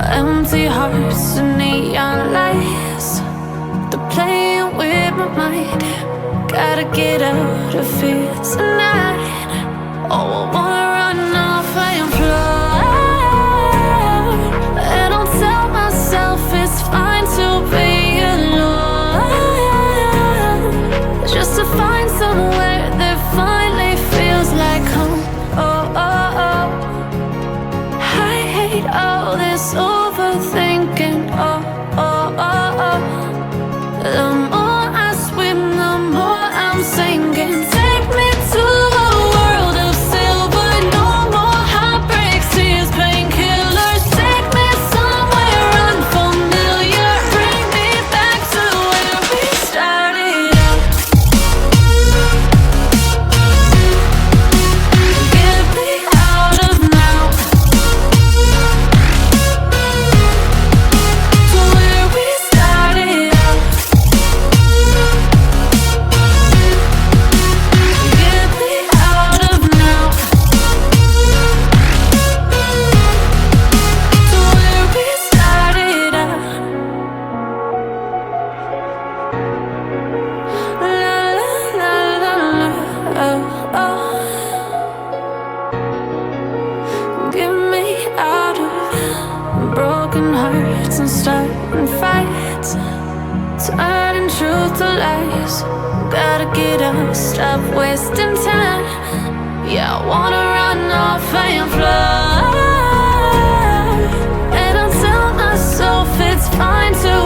Empty hearts and neon lights, they're playing with my mind. Gotta get out of here tonight. Oh, I wanna run off and fly. And I'll tell myself it's fine to be alone, just to find somewhere that finally feels like home. Oh, oh, oh. I hate all this overthinking. Oh, oh, oh, oh. The more I swim, the more I'm sinking. Take me to a world of silver. No more heartbreaks, tears, painkillers. Take me somewhere unfamiliar. Bring me back to where we started out. Get me out of now, to where we started out. Get me out of now, to where we started out. La la la la la, oh, oh. Get me out of broken hearts and starting fights, turning truth to lies. Gotta get up, stop wasting time. Yeah, I wanna run off and fly. And I'll tell myself it's fine to